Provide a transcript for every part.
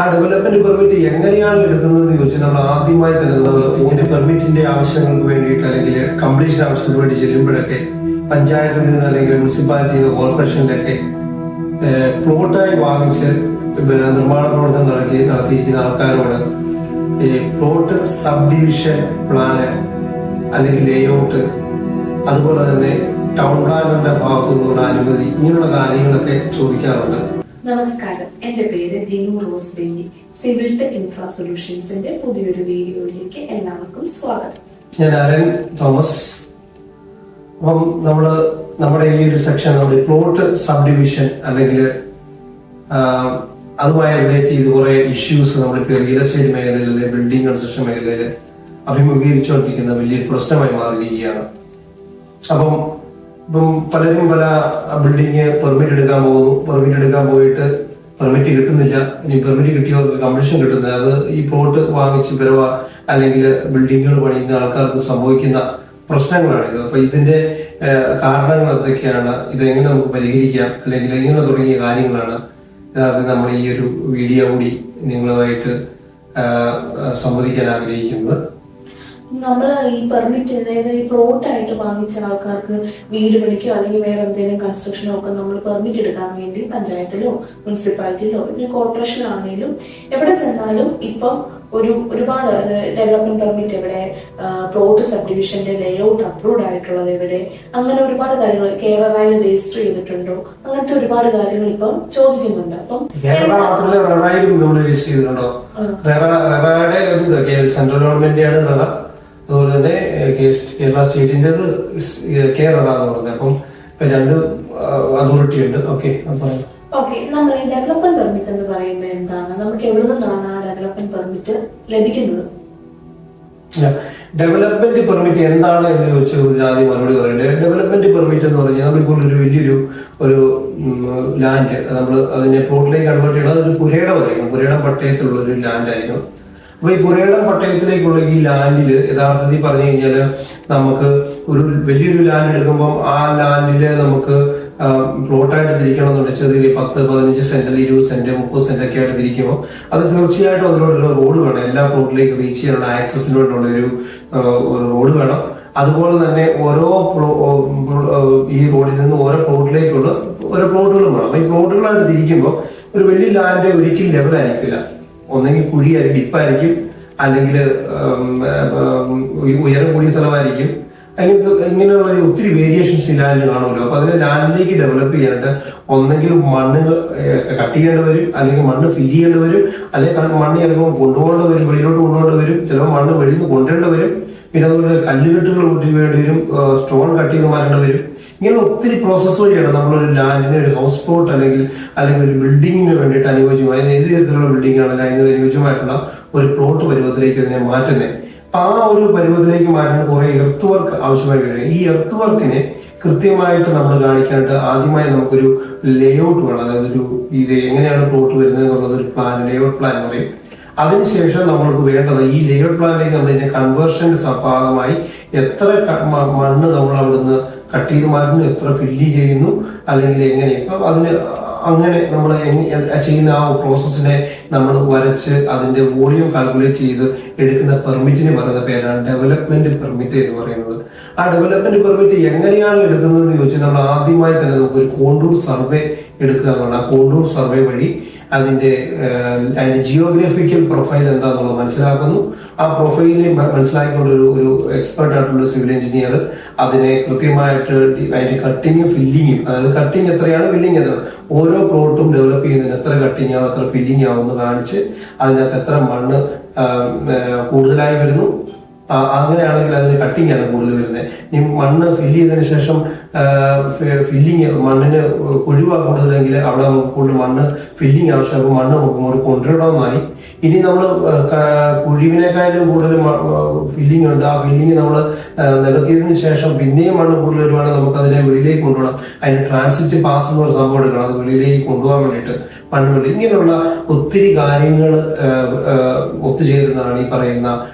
ആ development permit എങ്ങനെയാണ് എടുക്കുന്നത് ചോദിച്ചാൽ നമ്മൾ ആദ്യമായി തന്നെ ഇങ്ങനെ പെർമിറ്റിന്റെ ആവശ്യങ്ങൾക്ക് വേണ്ടിയിട്ട് അല്ലെങ്കിൽ കംപ്ലീഷൻ ആവശ്യത്തിന് വേണ്ടി ചെല്ലുമ്പോഴൊക്കെ പഞ്ചായത്തിൽ നിന്ന് അല്ലെങ്കിൽ മുനിസിപ്പാലിറ്റി കോർപ്പറേഷനിലൊക്കെ പ്ലോട്ടായി വാങ്ങിച്ച് നിർമ്മാണ പ്രവർത്തനം നടത്തിയിരിക്കുന്ന ആൾക്കാരോട് പ്ലോട്ട് സബ് ഡിവിഷൻ പ്ലാന് അല്ലെങ്കിൽ ലേഔട്ട് അതുപോലെ തന്നെ ടൗൺ പ്ലാനറിന്റെ ഭാഗത്തു നിന്നുള്ള അനുമതി ഇങ്ങനെയുള്ള കാര്യങ്ങളൊക്കെ ചോദിക്കാറുണ്ട്. നമസ്കാരം, എന്റെ പേര് Jinu Rose Benny. Civil tech infra സൊല്യൂഷൻസിന്റെ പുതിയൊരു വീഡിയോയിലേക്ക് എല്ലാവർക്കും സ്വാഗതം. ഞാൻ അലൻ തോമസ്. അപ്പം നമ്മുടെ ഈ ഒരു സെക്ഷൻ പ്ലോട്ട് സബ് ഡിവിഷൻ അല്ലെങ്കിൽ അതുമായി റിലേറ്റ് ചെയ്ത് കുറെ ഇഷ്യൂസ് നമ്മളിപ്പോൾ റിയൽ എസ്റ്റേറ്റ് മേഖലയിൽ ബിൽഡിംഗ് കൺസ്ട്രക്ഷൻ മേഖലയിൽ അഭിമുഖീകരിച്ചുകൊണ്ടിരിക്കുന്ന വലിയൊരു പ്രശ്നമായി മാറിയിരിക്കുകയാണ്. അപ്പം പലരും പല ബിൽഡിങ് പെർമിറ്റ് എടുക്കാൻ പോകുന്നു. പെർമിറ്റ് എടുക്കാൻ പോയിട്ട് പെർമിറ്റ് കിട്ടുന്നില്ല. ഇനി പെർമിറ്റ് കിട്ടിയവർക്ക് കമ്മീഷൻ കിട്ടുന്നില്ല. അത് ഈ പ്ലോട്ട് വാങ്ങിച്ച് പെരവ അല്ലെങ്കിൽ ബിൽഡിങ്ങുകൾ പണിയുന്ന ആൾക്കാർക്ക് സംഭവിക്കുന്ന പ്രശ്നങ്ങളാണിത്. അപ്പൊ ഇതിന്റെ കാരണങ്ങൾ എന്തൊക്കെയാണ്, ഇതെങ്ങനെ നമുക്ക് പരിഹരിക്കാം അല്ലെങ്കിൽ എങ്ങനെ തുടങ്ങിയ കാര്യങ്ങളാണ് നമ്മൾ ഈ ഒരു വീഡിയോ കൂടി നിങ്ങളുമായിട്ട് സംവദിക്കാൻ ആഗ്രഹിക്കുന്നത്. നമ്മൾ ഈ പെർമിറ്റ്, അതായത് ഈ പ്ലോട്ടായിട്ട് വാങ്ങിച്ച ആൾക്കാർക്ക് വീട് പണിക്കോ അല്ലെങ്കിൽ വേറെ എന്തെങ്കിലും കൺസ്ട്രക്ഷനോ ഒക്കെ നമ്മൾ പെർമിറ്റ് എടുക്കാൻ വേണ്ടി പഞ്ചായത്തിലോ മുനിസിപ്പാലിറ്റിയിലോ പിന്നെ കോർപ്പറേഷനാണെങ്കിലും എവിടെ ചെന്നാലും ഇപ്പം ഒരുപാട് ഡെവലപ്മെന്റ് പെർമിറ്റ് എവിടെ, പ്ലോട്ട് സബ് ഡിവിഷന്റെ ലേഔട്ട് അപ്രൂവ്ഡ് ആയിട്ടുള്ളത് എവിടെ, അങ്ങനെ ഒരുപാട് കാര്യങ്ങൾ, കേരളയിൽ രജിസ്റ്റർ ചെയ്തിട്ടുണ്ടോ, അങ്ങനത്തെ ഒരുപാട് കാര്യങ്ങൾ ഇപ്പം ചോദിക്കുന്നുണ്ട്. അപ്പം സെൻട്രൽ ഗവൺമെന്റിന്റെ അതുപോലെ തന്നെ കേരള സ്റ്റേറ്റിന്റെ കേരള എന്ന് പറഞ്ഞത്. അപ്പം രണ്ട് അതോറിറ്റി ഉണ്ട്. ഓക്കെ, നമ്മൾ ഈ ഡെവലപ്മെന്റ് പെർമിറ്റ് എന്ന് പറയുന്നത് എന്താണ്, നമുക്ക് എവിടെ നിന്നാണ് ആ ഡെവലപ്മെന്റ് പെർമിറ്റ് ലഭിക്കുന്നത്? ഡെവലപ്മെന്റ് പെർമിറ്റ് എന്താണ് എന്ന് ചോദിച്ചാൽ ആദ്യം മറുപടി പറയണ്ടേ. ഡെവലപ്മെന്റ് പെർമിറ്റ് എന്ന് പറഞ്ഞാൽ നമ്മളിപ്പോൾ ഒരു വലിയൊരു ലാൻഡ് നമ്മൾ അതിനെ പ്ലോട്ടിലേക്ക് കൺവേർട്ട് ചെയ്യണം. അതൊരു പുരയിടം പട്ടയത്തിലുള്ള ഒരു ലാൻഡ് ആയിരുന്നു. അപ്പൊ ഈ പുരയിടം പട്ടയത്തിലേക്കുള്ള ഈ ലാൻഡില് യഥാർത്ഥത്തിൽ പറഞ്ഞു കഴിഞ്ഞാല് നമുക്ക് ഒരു വലിയൊരു ലാൻഡ് എടുക്കുമ്പോൾ ആ ലാൻഡില് നമുക്ക് പ്ലോട്ടായിട്ട് തിരിക്കണമെന്നുണ്ടെങ്കിൽ ചെറിയ 10-15 സെന്റ്, 20 സെന്റ്, 30 സെന്റ് ഒക്കെ ആയിട്ട് തിരിക്കുമ്പോൾ അത് തീർച്ചയായിട്ടും അതിനോടുള്ള റോഡ് വേണം. എല്ലാ പ്ലോട്ടിലേക്ക് റീച്ച് ചെയ്യാനുള്ള ആക്സസിന് വേണ്ടിയുള്ള ഒരു റോഡ് വേണം. അതുപോലെ തന്നെ ഓരോ ഈ റോഡിൽ നിന്ന് ഓരോ പ്ലോട്ടിലേക്കുള്ള ഓരോ പ്ലോട്ടുകളും വേണം. അപ്പൊ ഈ പ്ലോട്ടുകളായിട്ട് തിരിക്കുമ്പോൾ ഒരു വലിയ ലാൻഡ് ഒരിക്കലും ലെവലായിരിക്കില്ല. ഒന്നെങ്കിൽ കുഴിയായിരിക്കും, ഡിപ്പായിരിക്കും, അല്ലെങ്കിൽ ഉയരം കൂടിയ സ്ഥലമായിരിക്കും. ഇങ്ങനെയുള്ള ഒത്തിരി വേരിയേഷൻസ് ഈ ലാൻഡ് കാണുമല്ലോ. അപ്പൊ അതിനെ ലാൻഡിലേക്ക് ഡെവലപ്പ് ചെയ്യാനായിട്ട് ഒന്നെങ്കിൽ മണ്ണ് കട്ട് ചെയ്യേണ്ടി വരും, അല്ലെങ്കിൽ മണ്ണ് ഫില്ല് ചെയ്യേണ്ടി വരും, അല്ലെങ്കിൽ മണ്ണ് ചിലപ്പോൾ കൊണ്ടുപോകേണ്ടി വരും, വെളിയിലോട്ട് കൊണ്ടുപോകേണ്ടി വരും, ചിലപ്പോൾ മണ്ണ് വെളിയിൽ നിന്ന് കൊണ്ടുവരേണ്ടി വരും. പിന്നെ അതുപോലെ കല്ലുകെട്ടുകൾ വേണ്ടി വരും, സ്റ്റോൺ കട്ട് ചെയ്ത് മാറ്റേണ്ടി വരും. ഇങ്ങനെ ഒത്തിരി പ്രോസസ്സ് വഴിയാണ് നമ്മളൊരു ലാൻഡിന് ഒരു ഹൗസ് പ്ലോട്ട് അല്ലെങ്കിൽ ഒരു ബിൽഡിങ്ങിന് വേണ്ടിയിട്ട് അനുയോജ്യമായ ഏത് തരത്തിലുള്ള ബിൽഡിംഗ് ആണെങ്കിൽ അതിന് അനുയോജ്യമായിട്ടുള്ള ഒരു പ്ലോട്ട് പരുവത്തിലേക്ക് അതിനെ മാറ്റുന്നത്. അപ്പൊ ആ ഒരു പരുവത്തിലേക്ക് മാറ്റുന്ന കുറെ എർത്ത് വർക്ക് ആവശ്യമായി വരും. ഈ എർത്ത് വർക്കിനെ കൃത്യമായിട്ട് നമ്മൾ കാണിക്കാനായിട്ട് ആദ്യമായി നമുക്കൊരു ലേഔട്ട് വേണം. അതായത് ഇത് എങ്ങനെയാണ് പ്ലോട്ട് വരുന്നത് എന്നുള്ളത് ഒരു പ്ലാൻ, ലേഔട്ട് പ്ലാൻ പറയും. അതിനുശേഷം നമ്മൾക്ക് വേണ്ടത് ഈ ലേഔട്ട് പ്ലാനിലേക്ക് നമ്മൾ ഇതിന്റെ കൺവേർഷന്റെ ഭാഗമായി എത്ര മണ്ണ് നമ്മൾ അവിടുന്ന് കട്ട് ചെയ്ത് മാറ്റുന്നു, എത്ര ഫില്ല് ചെയ്യുന്നു, അല്ലെങ്കിൽ എങ്ങനെ. ഇപ്പം അതിന് അങ്ങനെ നമ്മൾ ചെയ്യുന്ന ആ പ്രോസസ്സിനെ നമ്മൾ വരച്ച് അതിന്റെ വോളിയം കാൽക്കുലേറ്റ് ചെയ്ത് എടുക്കുന്ന പെർമിറ്റിന് പറയുന്ന പേരാണ് ഡെവലപ്മെന്റ് പെർമിറ്റ് എന്ന് പറയുന്നത്. ആ ഡെവലപ്മെന്റ് പെർമിറ്റ് എങ്ങനെയാണ് എടുക്കുന്നത് എന്ന് ചോദിച്ചാൽ നമ്മൾ ആദ്യമായി തന്നെ നമുക്ക് ഒരു കോണ്ടൂർ സർവേ എടുക്കുക എന്നുള്ളത്. ആ കോണ്ടൂർ സർവേ വഴി അതിന്റെ ജിയോഗ്രഫിക്കൽ പ്രൊഫൈൽ എന്താണെന്നുള്ളത് മനസ്സിലാക്കുന്നു. ആ പ്രൊഫൈലിനെ മനസ്സിലാക്കിക്കൊണ്ട് ഒരു എക്സ്പെർട്ട് ആയിട്ടുള്ള സിവിൽ എഞ്ചിനീയർ അതിനെ കൃത്യമായിട്ട് അതിന്റെ കട്ടിങ്ങും ഫില്ലിങ്ങും, അതായത് കട്ടിങ് എത്രയാണ്, ഫില്ലിങ് എത്രയാണ്, ഓരോ പ്ലോട്ടും ഡെവലപ്പ് ചെയ്യുന്നതിന് എത്ര കട്ടിങ് ആവും, എത്ര ഫില്ലിങ് ആവും എന്ന് കാണിച്ച് അതിനകത്ത് എത്ര മണ്ണ് കൂടുതലായി വരുന്നു, അങ്ങനെയാണെങ്കിൽ അതിന് കട്ടിങ് ആണ് കൂടുതൽ വരുന്നത്. ഈ മണ്ണ് ഫില്ല് ചെയ്തതിനു ശേഷം ഫില്ലിങ് മണ്ണിന് ഒഴിവാ കൂടുതലെങ്കിൽ അവിടെ നമുക്ക് കൂടുതൽ മണ്ണ് ഫില്ലിങ് ആവശ്യമാകും. മണ്ണ് നമുക്ക് കൊണ്ടുവരണമെന്നായി. ഇനി നമ്മൾ കുഴിവിനേക്കാളും കൂടുതൽ ഫില്ലിങ് ഉണ്ട്. ആ ഫില്ലിങ് നമ്മൾ നികത്തിയതിനു ശേഷം പിന്നെയും മണ്ണ് കൂടുതൽ വരുവാണെങ്കിൽ നമുക്ക് അതിനെ വെളിയിലേക്ക് കൊണ്ടുപോകണം. അതിന് ട്രാൻസിറ്റ് പാസ് എന്നുള്ള സംഭവം എടുക്കണം. അത് വെളിയിലേക്ക് കൊണ്ടുപോകാൻ വേണ്ടിയിട്ട് മണ്ണ് വേണ്ടി. ഇങ്ങനെയുള്ള ഒത്തിരി കാര്യങ്ങൾ ഒത്തുചേരുന്നതാണ് ഈ പറയുന്ന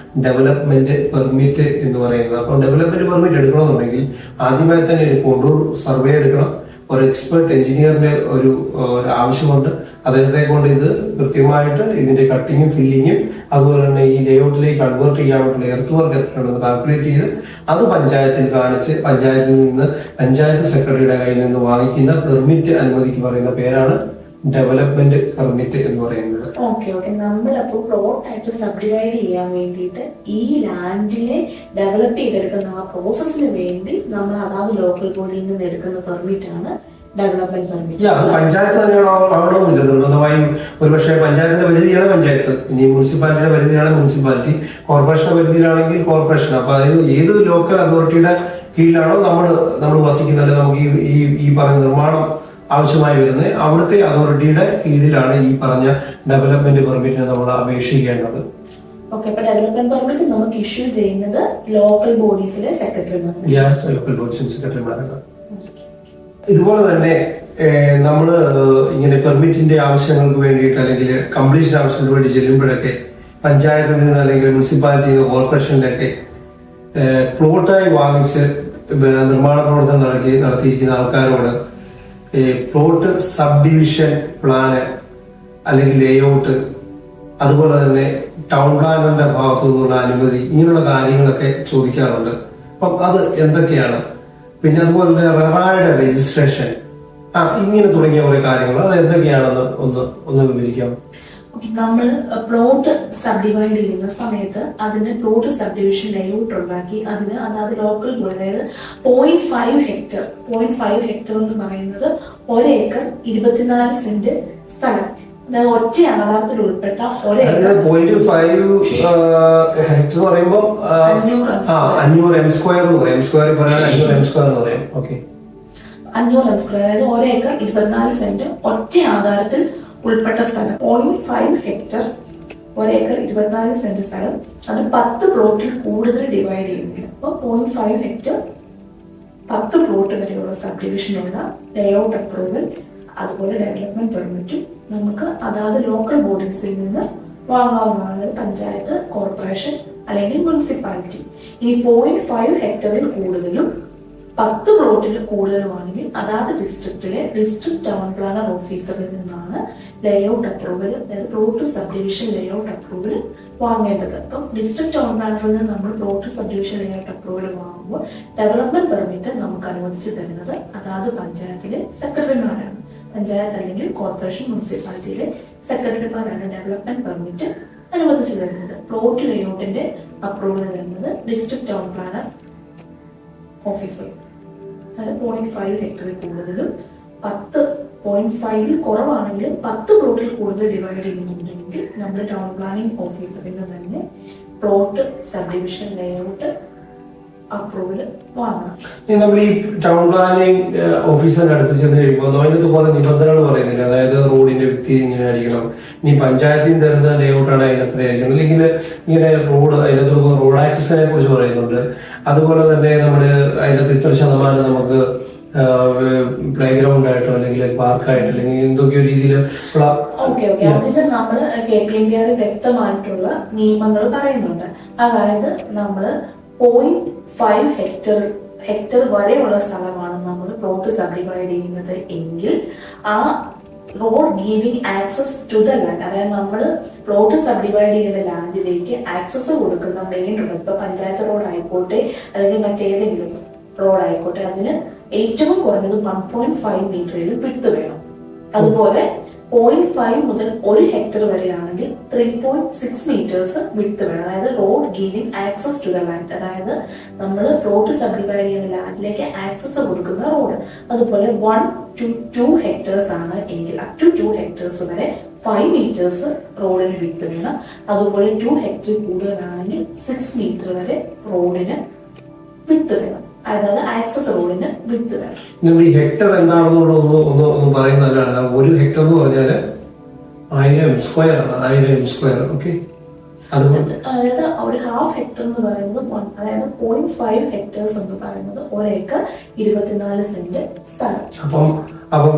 ഡെവലപ്മെന്റ് പെർമിറ്റ് എന്ന് പറയുന്നത്. അപ്പോൾ ഡെവലപ്മെന്റ് പെർമിറ്റ് എടുക്കണമെന്നുണ്ടെങ്കിൽ ആദ്യമായി തന്നെ ഒരു കോണ്ടൂർ സർവേ എടുക്കണം. ഒരു എക്സ്പെർട്ട് എഞ്ചിനീയറിന്റെ ഒരു ആവശ്യമുണ്ട്. അദ്ദേഹത്തെ കൊണ്ട് ഇത് കൃത്യമായിട്ട് ഇതിന്റെ കട്ടിങ്ങും ഫില്ലിങ്ങും അതുപോലെ തന്നെ ഈ ലേഔട്ടിലേക്ക് കൺവേർട്ട് ചെയ്യാനുള്ള എർത്ത് വർക്ക് എത്രയാണെന്ന് കാൽക്കുലേറ്റ് ചെയ്ത് അത് പഞ്ചായത്തിൽ കാണിച്ച് പഞ്ചായത്തിൽ നിന്ന് പഞ്ചായത്ത് സെക്രട്ടറിയുടെ കയ്യിൽ നിന്ന് വാങ്ങിക്കുന്ന പെർമിറ്റ് അനുമതിക്ക് പറയുന്ന പേരാണ് ഡെവലപ്മെന്റ് പെർമിറ്റ് എന്ന് പറയുന്നത്. ഓക്കെ നമ്മളപ്പോ പ്ലോട്ട് ആയിട്ട് സബ്ഡിവൈഡ് ചെയ്യാൻ വേണ്ടിയിട്ട് ഈ ലാൻഡിനെ ഡെവലപ്പ് ചെയ്തെടുക്കുന്ന ആ പ്രോസസ്സിന് വേണ്ടി നമ്മൾ അതാത് ലോക്കൽ ബോഡിയിൽ നിന്ന് എടുക്കുന്ന പെർമിറ്റ് ആണ് ഡെവലപ്മെന്റ് പെർമിറ്റ്. അത് പഞ്ചായത്ത് തന്നെയാണോ ആവണമെന്നില്ല. നിർബന്ധമായും ഒരുപക്ഷെ പഞ്ചായത്തിന്റെ പരിധിയാണ് പഞ്ചായത്ത്, ഇനി മുനിസിപ്പാലിറ്റിയുടെ പരിധിയാണ് മുനിസിപ്പാലിറ്റി, കോർപ്പറേഷന്റെ പരിധിയിലാണെങ്കിൽ കോർപ്പറേഷൻ. അപ്പൊ അതായത് ഏത് ലോക്കൽ അതോറിറ്റിയുടെ കീഴിലാണോ നമ്മൾ വസിക്കുന്നത്, നമുക്ക് ഈ പറഞ്ഞ നിർമ്മാണം ആവശ്യമായി വരുന്നത് അവിടുത്തെ അതോറിറ്റിയുടെ കീഴിലാണ് ഈ പറഞ്ഞ ഡെവലപ്മെന്റ് പെർമിറ്റിന് നമ്മൾ അപേക്ഷിക്കേണ്ടത്. ഓക്കെ, അപ്പൊ ഡെവലപ്മെന്റ് പെർമിറ്റ് നമുക്ക് ഇഷ്യൂ ചെയ്യുന്നത് ലോക്കൽ ബോഡീസിലെ സെക്രട്ടറിമാരാണ്. ഇതുപോലെ തന്നെ നമ്മൾ ഇങ്ങനെ പെർമിറ്റിന്റെ ആവശ്യങ്ങൾക്ക് വേണ്ടിയിട്ട് അല്ലെങ്കിൽ കംപ്ലീഷൻ ആവശ്യങ്ങൾക്ക് വേണ്ടി ചെല്ലുമ്പോഴൊക്കെ പഞ്ചായത്തിൽ നിന്ന് അല്ലെങ്കിൽ മുനിസിപ്പാലിറ്റി കോർപ്പറേഷനിലൊക്കെ പ്ലോട്ടായി വാങ്ങിച്ച് നിർമ്മാണ പ്രവർത്തനം നടത്തിയിരിക്കുന്ന ആൾക്കാരോട് പ്ലോട്ട് സബ് ഡിവിഷൻ പ്ലാന് അല്ലെങ്കിൽ ലേഔട്ട് അതുപോലെ തന്നെ ടൗൺ പ്ലാനറിന്റെ ഭാഗത്തു നിന്നുള്ള അനുമതി ഇങ്ങനെയുള്ള കാര്യങ്ങളൊക്കെ ചോദിക്കാറുണ്ട്. അപ്പം അത് എന്തൊക്കെയാണ്? പിന്നെ അതുപോലെ തന്നെ റെറായുടെ രജിസ്ട്രേഷൻ ഇങ്ങനെ തുടങ്ങിയ കുറെ കാര്യങ്ങൾ അത് എന്തൊക്കെയാണെന്ന് ഒന്ന് വിവരിക്കാം. നമ്മൾ പ്ലോട്ട് സബ്ഡിവൈഡ് ചെയ്യുന്ന സമയത്ത് അതിന് പ്ലോട്ട് സബ് ഡിവിഷൻ ലേഔട്ട് ഉണ്ടാക്കി അതിന് അതായത് ലോക്കൽ അതായത് 0.5 ഹെക്ടർ 0.5 ഹെക്ടർ എന്ന് പറയുന്നത് 1 ഏക്കർ 24 സെന്റ് സ്ഥലം, അതായത് ഒറ്റ ആധാരത്തിൽ ഉൾപ്പെട്ട 1 ഏക്കർ 0.5 ഹെക്ടർ എന്ന് പറയുമ്പോൾ 500 എം സ്ക്വയർ എന്ന് പറയും. 500 എം സ്ക്വയർ എന്ന് പറയും. ഓക്കെ, 500 എം സ്ക്വയർ അതായത് 1 ഏക്കർ 24 സെന്റ് ഒറ്റ ആധാരത്തിൽ ഉൾപ്പെട്ട സ്ഥലം. 0.5 ഹെക്ടർ 1 ഏക്കർ 24 സെന്റ് സ്ഥലം, അത് 10 പ്ലോട്ടിൽ കൂടുതൽ ഡിവൈഡ് ചെയ്യുന്നില്ല. അപ്പൊ 0.5 ഹെക്ടർ 10 പ്ലോട്ട് വരെയുള്ള സബ് ഡിവിഷനുള്ള ലേഔട്ട് അപ്രൂവൽ അതുപോലെ ഡെവലപ്മെന്റ് പെർമിറ്റും നമുക്ക് അതാത് ലോക്കൽ ബോഡീസിൽ നിന്ന് വാങ്ങാവുന്നതാണ്. പഞ്ചായത്ത്, കോർപ്പറേഷൻ അല്ലെങ്കിൽ മുനിസിപ്പാലിറ്റി. ഇനി 0.5 ഹെക്ടറിൽ കൂടുതലും 10 പ്ലോട്ടിൽ കൂടുതലുമാണെങ്കിൽ അതാത് ഡിസ്ട്രിക്റ്റിലെ ഡിസ്ട്രിക്ട് ടൗൺ പ്ലാനർ ഓഫീസറിൽ നിന്നാണ് ലേഔട്ട് അപ്രൂവൽ, അതായത് plot sub division layout approval വാങ്ങേണ്ടത്. അപ്പം ഡിസ്ട്രിക്ട് ടൗൺ പ്ലാനറിൽ നിന്ന് നമ്മൾ plot sub division layout approval വാങ്ങുമ്പോൾ ഡെവലപ്മെന്റ് പെർമിറ്റ് നമുക്ക് അനുവദിച്ചു തരുന്നത് അതാത് പഞ്ചായത്തിലെ സെക്രട്ടറിമാരാണ്. പഞ്ചായത്ത് അല്ലെങ്കിൽ കോർപ്പറേഷൻ, മുനിസിപ്പാലിറ്റിയിലെ സെക്രട്ടറിമാരാണ് ഡെവലപ്മെന്റ് പെർമിറ്റ് അനുവദിച്ചു തരുന്നത്. പ്ലോട്ട് ലേഔട്ടിന്റെ അപ്രൂവൽ വരുന്നത് ഡിസ്ട്രിക്ട് ടൗൺ പ്ലാനർ ഓഫീസർ. അതായത് 0.5 ഹെക്ടറിൽ കൂടുതലും 10.5 കുറവാണെങ്കിൽ 10 പ്ലോട്ടിൽ കൂടുതൽ ഡിവൈഡ് ചെയ്യുന്നുണ്ടെങ്കിൽ നമ്മുടെ ടൗൺ പ്ലാനിംഗ് ഓഫീസറിൽ നിന്ന് തന്നെ plot sub division layout approval വാങ്ങണം. നമ്മൾ ഈ ടൗൺ പ്ലാനിംഗ് ഓഫീസറിന്റെ അടുത്ത് ചെന്ന് കഴിയുമ്പോൾ അതിനകത്ത് കുറെ നിബന്ധനകൾ പറയുന്നില്ല. അതായത് റോഡിന്റെ വ്യക്തി ഇങ്ങനെ ആയിരിക്കണം, ഇനി പഞ്ചായത്തിൽ തരുന്ന ലേഔട്ടാണ് അതിനകത്ത് ആയിരിക്കണം, അല്ലെങ്കിൽ ഇങ്ങനെ റോഡ് അതിനകത്ത് റോഡ് ആക്സസിനെ കുറിച്ച് പറയുന്നുണ്ട്. അതുപോലെ തന്നെ നമ്മുടെ അതിനകത്ത് ഇത്ര ശതമാനം നമുക്ക് പ്ലേ ഗ്രൗണ്ട് ആയിട്ടോ അല്ലെങ്കിൽ പാർക്കായിട്ടോ അല്ലെങ്കിൽ എന്തൊക്കെയോ രീതിയിൽ അതിന് നമ്മൾ KPMBR വ്യക്തമായിട്ടുള്ള നിയമങ്ങൾ പറയുന്നുണ്ട്. അതായത് നമ്മൾ 0.5 ഹെക്ടർ വരെയുള്ള സ്ഥലമാണ് നമ്മൾ പ്ലോട്ട് സബ്ഡിവൈഡ് ചെയ്യുന്നത് എങ്കിൽ ആ road giving access to the land, അതായത് നമ്മൾ പ്ലോട്ട് സബ്ഡിവൈഡ് ചെയ്യുന്ന ലാൻഡിലേക്ക് ആക്സസ് കൊടുക്കുന്ന മെയിൻ റോഡ്, ഇപ്പൊ പഞ്ചായത്ത് റോഡ് ആയിക്കോട്ടെ അല്ലെങ്കിൽ മറ്റേതെങ്കിലും റോഡ് ആയിക്കോട്ടെ, അതിന് ഏറ്റവും കുറഞ്ഞത് 1.5 മീറ്ററിലും വിഡ്ത് വേണം. അതുപോലെ 0.5 മുതൽ 1 ഹെക്ടർ വരെയാണെങ്കിൽ 3.6 മീറ്റേഴ്സ് വിഡ്ത് വേണം. അതായത് road giving access to the land, അതായത് നമ്മൾ പ്ലോട്ട് സബ്ഡിവൈഡ് ചെയ്യുന്ന ലാൻഡിലേക്ക് ആക്സസ് കൊടുക്കുന്ന റോഡ്. അതുപോലെ 1 to 2 ഹെക്ടേഴ്സ് ആണ് എങ്കിൽ അപ് ടു 2 ഹെക്ടേഴ്സ് വരെ 5 മീറ്റേഴ്സ് റോഡിന് വിഡ്ത് വേണം. അതുപോലെ 2 ഹെക്ടർ കൂടുതലാണെങ്കിൽ 6 മീറ്റർ വരെ റോഡിന് വിഡ്ത് വേണം. അതായത് ആക്സസ് റോഡിന് വിഡ്ത് വേണം. നമ്മൾ ഈ ഹെക്ടർ എന്താണെന്നോട് ഒന്ന് പറയുന്നതാണ്. 1 ഹെക്ടർ എന്ന് പറഞ്ഞാല് 1000 സ്ക്വയർ ആണ്. 1000 സ്ക്വയർ. ഓക്കെ, അതായത് ഒരു ഹാഫ് ഹെക്ടർ എന്ന് പറയുന്നത് അതായത് 0.5 ഹെക്ടേഴ്സ് എന്ന് പറയുന്നത് 1 ഏക്കർ 24 സെന്റ് സ്ഥലം. അപ്പം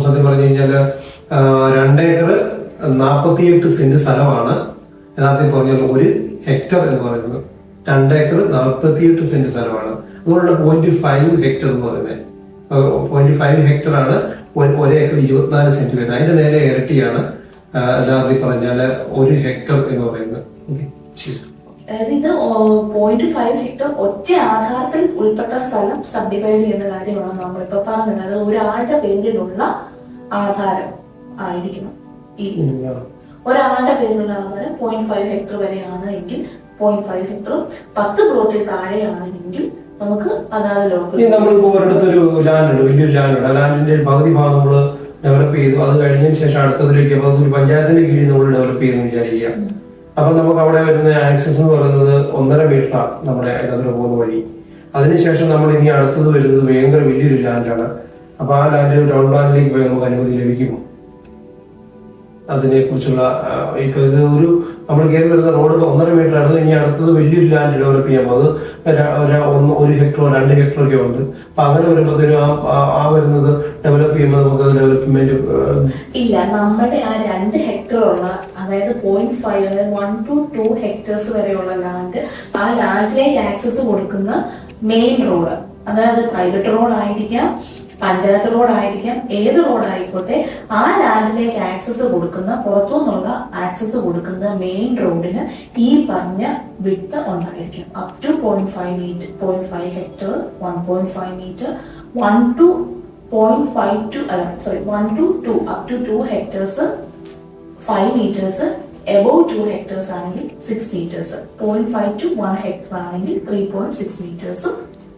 സത്യം പറഞ്ഞു കഴിഞ്ഞാല് 2 ഏക്കർ 48 സെന്റ് സ്ഥലമാണ് യഥാർത്ഥത്തിൽ പറഞ്ഞാൽ 1 ഹെക്ടർ എന്ന് പറയുന്നത്. 2 ഏക്കർ 48 സെന്റ് സ്ഥലമാണ്. അതുകൊണ്ടാണ് 0.5 ഹെക്ടർ എന്ന് പറയുന്നത്. 0.5 ഹെക്ടർ ആണ് ഒരേക്കർ 24 സെന്റ് വരുന്നത്. അതിന്റെ നേരെ ഇരട്ടിയാണ് യഥാർത്ഥത്തിൽ പറഞ്ഞാല് 1 ഹെക്ടർ എന്ന് പറയുന്നത്. അതായത് ഇത് 0.5 ഹെക്ടർ ഒറ്റ ആധാരത്തിൽ ഉൾപ്പെട്ട സ്ഥലം സബ്ഡിവൈഡ് ചെയ്യുന്ന കാര്യമാണ് നമ്മളിപ്പോ പറഞ്ഞത്. അത് ഒരാളുടെ പേരിലുള്ള ആധാരം ആയിരിക്കണം. ഈ ഒരാളുടെ പേരിലുള്ള ആധാരം 0.5 ഹെക്ടർ വരെയാണ് എങ്കിൽ 0.5 ഹെക്ടർ 10 പ്ലോട്ടിൽ താഴെയാണെങ്കിൽ നമുക്ക് അതായത് നമ്മളിപ്പോ ഒരിടത്തൊരു ലാൻഡ് ഉണ്ട്, വലിയൊരു ലാൻഡ് ഉണ്ട്. ആ ലാൻഡിന്റെ പകുതി ഭാഗം നമ്മൾ ഡെവലപ്പ് ചെയ്തു. അത് കഴിഞ്ഞതിന് ശേഷം അടുത്തതിലേക്ക് അപ്പൊ അതൊരു പഞ്ചായത്തിന്റെ കീഴിൽ നമ്മൾ ഡെവലപ്പ് ചെയ്തെന്ന് വിചാരിക്കുക. അപ്പൊ നമുക്ക് അവിടെ വരുന്ന ആക്സസ് എന്ന് പറയുന്നത് 1.5 മീറ്ററാണ് നമ്മുടെ അതിലൂടെ പോകുന്ന വഴി. അതിനുശേഷം നമ്മൾ ഇനി അടുത്തത് വരുന്നത് ഭയങ്കര വലിയൊരു ലാൻഡാണ്. അപ്പൊ ആ ലാൻഡ് ടൗൺ പ്ലാനിലേക്ക് പോയി നമുക്ക് അനുമതി ലഭിക്കുമോ? അതിനെ കുറിച്ചുള്ള ഇപ്പൊ ഇത് ഒരു നമ്മൾ കയറി വരുന്ന റോഡ് 1.5 മീറ്റർ ആണ്. ഇനി അടുത്തത് വലിയൊരു ലാൻഡ് ഡെവലപ്പ് ചെയ്യാം. അത് 1 ഹെക്ടറോ 2 ഹെക്ടറോ ഒക്കെ ഉണ്ട്. അപ്പൊ അങ്ങനെ വരുമ്പോഴത്തേനും ആ വരുന്നത് ഡെവലപ്പ് ചെയ്യുമ്പോൾ നമുക്ക് അത് ഡെവലപ്മെന്റ് ഇല്ല. നമ്മുടെ ആ 2 ഹെക്ടർ ഉള്ള അതായത് 0.5 അതായത് 1 to 2 ഹെക്ടേഴ്സ് വരെയുള്ള ലാൻഡ്, ആ ലാൻഡിലേക്ക് ആക്സസ് കൊടുക്കുന്ന മെയിൻ റോഡ്, അതായത് പ്രൈവറ്റ് റോഡ് ആയിരിക്കാം, പഞ്ചായത്ത് റോഡ് ആയിരിക്കാം, ഏത് റോഡ് ആയിക്കോട്ടെ, ആ ലാൻഡിലേക്ക് ആക്സസ് കൊടുക്കുന്ന പുറത്തുനിന്നുള്ള ആക്സസ് കൊടുക്കുന്ന മെയിൻ റോഡിന് ഈ പറഞ്ഞ വിഡ്ത് ഉണ്ടായിരിക്കും. Up to 0.5 meter, 0.5 hectare, 1.5 meter, 1 to 0.5 to 1 to 2 up to 2 hectares, 5 meters, above 2 hectares ആണെങ്കിൽ 6 മീറ്റേഴ്സ്, 0.5 to 1 ഹെക്ടർ ആണെങ്കിൽ 3.6 മീറ്റേഴ്സ്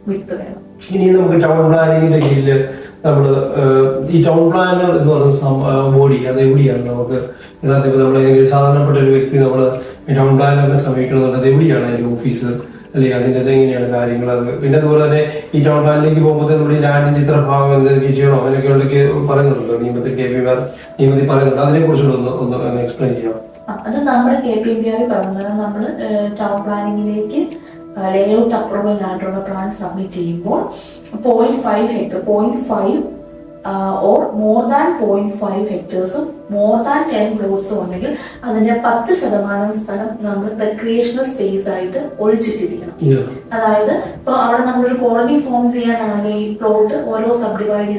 വിഡ്ത് വേണം. ഇനി നമുക്ക് ടൗൺ പ്ലാനിങ്ങിന്റെ കീഴില് നമ്മള് ഈ ടൗൺ പ്ലാനർ എന്ന് പറയുന്ന ബോഡി അത് എവിടെയാണ് നമുക്ക് യഥാർത്ഥത്തിൽ നമ്മൾ സാധാരണപ്പെട്ട ഒരു വ്യക്തി നമ്മള് ടൗൺ പ്ലാനറിനെ സമീപിക്കണമെന്നുണ്ട്. അത് എവിടെയാണ് അതിന്റെ ഓഫീസ് അല്ലെങ്കിൽ അതിന്റെ എങ്ങനെയാണ് കാര്യങ്ങൾ? അത് പിന്നെ അതുപോലെ തന്നെ ഈ ടൗൺ പ്ലാനിലേക്ക് പോകുമ്പോൾ നമ്മൾ ഈ ലാൻഡിന്റെ ഇത്ര ഭാഗം എന്തൊക്കെ ചെയ്യണോ അങ്ങനെയൊക്കെ ഉണ്ടെങ്കിൽ പറയുന്നുണ്ടല്ലോ നിയമത്തിൽ KPMR നിയമത്തിൽ പറയുന്നുണ്ട്. അതിനെ കുറിച്ചുള്ള ഒന്ന് എക്സ്പ്ലെയിൻ ചെയ്യാം. അത് നമ്മുടെ KPMR പറഞ്ഞത് നമ്മൾ ടൗൺ പ്ലാനിങ്ങിലേക്ക് ലേഔട്ട് അപ്രൂവൽ ആയിട്ടുള്ള പ്ലാൻ സബ്മിറ്റ് ചെയ്യുമ്പോൾ 0.5 ഹെക്ടർ, 0.5 or more than 0.5 ഹെക്ടേഴ്സും more than 10 പ്ലോട്ട്സും ഉണ്ടെങ്കിൽ അതിന്റെ 10% സ്ഥലം നമ്മൾ റെക്രിയേഷണൽ സ്പേസ് ആയിട്ട് ഒഴിച്ചിട്ടിരിക്കണം. അതായത് ഇപ്പൊ അവിടെ നമ്മളൊരു കോളനി ഫോം ചെയ്യാനാണെങ്കിൽ ഈ പ്ലോട്ട് ഓരോ സബ്ഡിവൈഡ്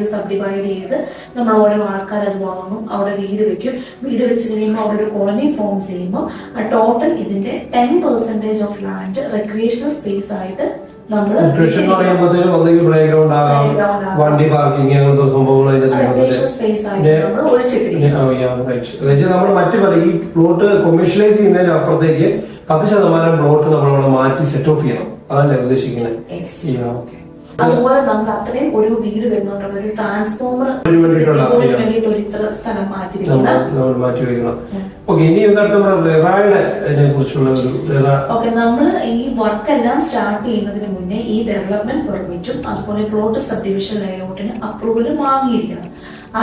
ചെയ്ത് നമ്മൾ ഓരോ ആൾക്കാർ അത് വാങ്ങും, അവിടെ വീട് വെക്കും. വീട് വെച്ച് കഴിയുമ്പോൾ അവിടെ ഒരു കോളനി ഫോം ചെയ്യുമ്പോൾ ആ ടോട്ടൽ ഇതിന്റെ 10% ഓഫ് ലാൻഡ് റെക്രിയേഷണൽ സ്പേസ് ആയിട്ട് വണ്ടി പാർക്കിംഗ് അങ്ങനത്തെ സംഭവങ്ങൾ നമ്മൾ മറ്റു പല ഈ പ്ലോട്ട് കൊമേഴ്ഷ്യലൈസ് ചെയ്യുന്നതിന് അപ്പുറത്തേക്ക് 10% പ്ലോട്ട് നമ്മളവിടെ മാറ്റി സെറ്റ് ഓഫ് ചെയ്യണം. അതല്ലേ ഉദ്ദേശിക്കുന്നത്? അതുപോലെ നമുക്ക് അത്രയും ഒരു വീട് വരുന്നുണ്ട്, ഒരു ട്രാൻസ്ഫോമർ വേണ്ടിയിട്ട് ഒരു ഇത്ര സ്ഥലം മാറ്റി വെക്കണം. ഓക്കെ, നമ്മൾ ഈ വർക്ക് എല്ലാം സ്റ്റാർട്ട് ചെയ്യുന്നതിന് മുന്നേ ഈ ഡെവലപ്മെന്റ് പെർമിറ്റും അതുപോലെ പ്ലോട്ട് സബ് ഡിവിഷൻ ലേഔട്ടിന് അപ്രൂവലും വാങ്ങിയിരിക്കണം.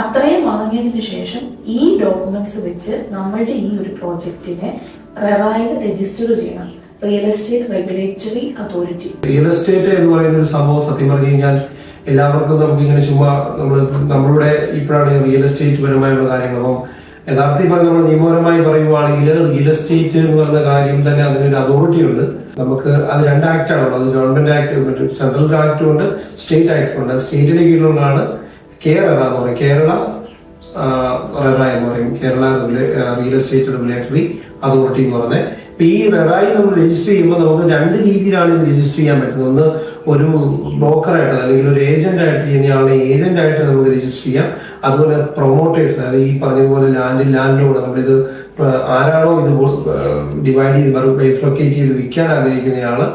അത്രയും വാങ്ങിയതിനു ശേഷം ഈ ഡോക്യുമെന്റ്സ് വെച്ച് നമ്മളുടെ ഈ ഒരു പ്രോജക്റ്റിനെ റെറായിൽ രജിസ്റ്റർ ചെയ്യണം. Real estate regulatory authority. Real estate എന്ന് പറയുന്ന ഒരു സംഭവം സത്യം പറഞ്ഞു കഴിഞ്ഞാൽ എല്ലാവർക്കും നമുക്ക് ഇങ്ങനെ ചുമ്മാ നമ്മളുടെ ഇപ്പോഴാണ് റിയൽ എസ്റ്റേറ്റ് പരമായുള്ള കാര്യങ്ങൾ. അപ്പം യഥാർത്ഥത്തിൽ നമ്മൾ നിയമപരമായി പറയുവാണെങ്കിൽ റിയൽ എസ്റ്റേറ്റ് എന്ന് പറയുന്ന കാര്യം തന്നെ അതിനൊരു അതോറിറ്റി ഉണ്ട്. നമുക്ക് അത് 2 ആക്ട് ആണുള്ളത്. ഗവൺമെന്റ് ആക്ട്, സെൻട്രൽ ആക്ടും ഉണ്ട്, സ്റ്റേറ്റ് ആക്ടും ഉണ്ട്. സ്റ്റേറ്റിന്റെ കീഴിലുള്ളതാണ് കേരള എന്ന് പറയും, കേരള എന്ന് പറയും, Kerala real estate regulatory authority എന്ന് പറഞ്ഞത്. ഇപ്പൊ ഈ റെറായി നമ്മൾ രജിസ്റ്റർ ചെയ്യുമ്പോൾ നമുക്ക് 2 രീതിയിലാണ് ഇത് രജിസ്റ്റർ ചെയ്യാൻ പറ്റുന്നത്. ഒന്ന് ഒരു ബ്രോക്കറായിട്ട് അല്ലെങ്കിൽ ഒരു ഏജന്റ് ആയിട്ട് ചെയ്യുന്നയാളെ ഏജന്റ് ആയിട്ട് നമുക്ക് രജിസ്റ്റർ ചെയ്യാം. അതുപോലെ പ്രൊമോട്ടേഴ്സ്, അതായത് ഈ പറഞ്ഞതുപോലെ ലാൻഡിനോട് നമ്മളിത് ആരാണോ ഇത് ഡിവൈഡ് ചെയ്ത് ബൈഫ്ലൊക്കേറ്റ് ചെയ്ത് വിൽക്കാൻ ആഗ്രഹിക്കുന്നയാള്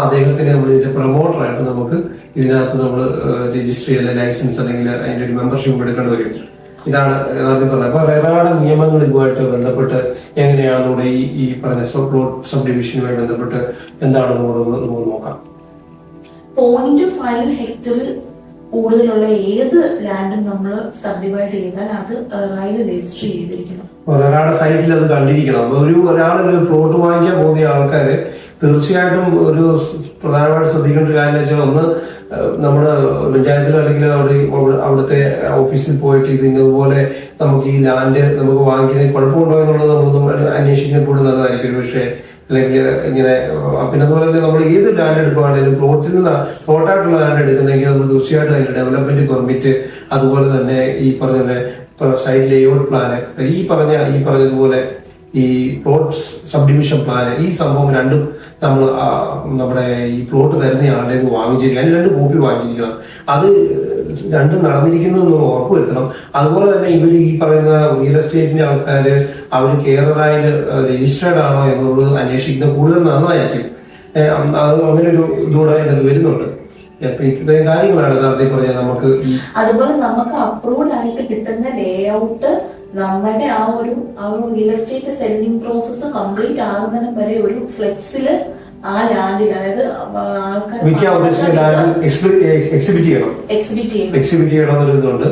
അദ്ദേഹത്തിന് നമ്മൾ ഇതിന്റെ പ്രൊമോട്ടറായിട്ട് നമുക്ക് ഇതിനകത്ത് നമ്മൾ രജിസ്റ്റർ ചെയ്ത ലൈസൻസ് അല്ലെങ്കിൽ അതിന്റെ ഒരു മെമ്പർഷിപ്പ് എടുക്കേണ്ടി വരും. ഇതാണ് ആദ്യം പറഞ്ഞത്. അപ്പൊ റെറായുടെ നിയമങ്ങൾ ഇതുമായിട്ട് ബന്ധപ്പെട്ട് എങ്ങനെയാണെന്നൂടെ ഈ പറഞ്ഞ പ്ലോട്ട് സബ് ഡിവിഷനുമായി ബന്ധപ്പെട്ട് എന്താണെന്ന് നോക്കാം. 0.5 ഹെക്ടറിൽ കൂടുതലുള്ള ഏത് ലാൻഡും നമ്മൾ സബ്ഡിവൈഡ് ചെയ്താൽ അത് റെറായിൽ രജിസ്റ്റർ ചെയ്തിരിക്കണം. ഒരാളുടെ സൈറ്റിൽ അത് കണ്ടിരിക്കണം. ഒരാൾ പ്ലോട്ട് വാങ്ങിക്കാൻ പോകുന്ന ആൾക്കാര് തീർച്ചയായിട്ടും ഒരു പ്രധാനമായിട്ട് ശ്രദ്ധിക്കേണ്ട ഒരു കാര്യം വെച്ചാൽ, ഒന്ന് നമ്മുടെ പഞ്ചായത്തിലോ അല്ലെങ്കിൽ അവിടുത്തെ ഓഫീസിൽ പോയിട്ട് ഇത് ഇതുപോലെ നമുക്ക് ഈ ലാൻഡ് നമുക്ക് വാങ്ങിക്കുന്നതിന് കുഴപ്പമുണ്ടോ എന്നുള്ളത് നമ്മളൊന്നും അന്വേഷിക്കപ്പെടുന്നതായിരിക്കും. പക്ഷേ അല്ലെങ്കിൽ ഇങ്ങനെ പിന്നെ അതുപോലെ തന്നെ നമ്മൾ ഏത് ലാൻഡ് എടുക്കുകയാണെങ്കിലും പ്ലോട്ടായിട്ടുള്ള ലാൻഡ് എടുക്കുന്നെങ്കിൽ നമ്മൾ തീർച്ചയായിട്ടും അതിന്റെ ഡെവലപ്മെന്റ് പെർമിറ്റ്, അതുപോലെ തന്നെ ഈ പറഞ്ഞ സൈഡ് ലേഔട്ട് പ്ലാന്, ഈ പറഞ്ഞതുപോലെ ഈ പ്ലോട്ട് സബ് ഡിവിഷൻ പ്ലാന്, ഈ സംഭവം രണ്ടും നമ്മൾ നമ്മുടെ ഈ പ്ലോട്ട് തരുന്ന ആളുടെ വാങ്ങിച്ചിരിക്കുക, അതിന് 2 കോപ്പി വാങ്ങിച്ചിരിക്കുക. അത് രണ്ടും നടന്നിരിക്കുന്നു എന്ന് ഉറപ്പുവരുത്തണം. അതുപോലെ തന്നെ ഇവർ ഈ പറയുന്ന റിയൽ എസ്റ്റേറ്റിന്റെ ആൾക്കാര് അവർ കേരളയിൽ രജിസ്റ്റേർഡ് ആണോ എന്നുള്ളത് അന്വേഷിക്കുന്നത് കൂടുതൽ നന്നായിരിക്കും. അങ്ങനെ ഒരു ഇതൂടെ ഇതിനകത്ത് വരുന്നുണ്ട്. ഇത്രയും കാര്യങ്ങളാണ് നേരത്തെ പറഞ്ഞാൽ നമുക്ക് അതുപോലെ നമുക്ക് അപ്രൂവ്ഡ് ആയിട്ട് കിട്ടുന്ന ലേഔട്ട് നമ്മുടെ ആ ഒരു real estate selling process complete ആകുന്നതിന് വരെ ഒരു ഫ്ലെക്സില് ആ ലാൻഡിൽ, അതായത് എക്സിബിറ്റ് ചെയ്യണം എന്നൊരു ഇതുണ്ട്.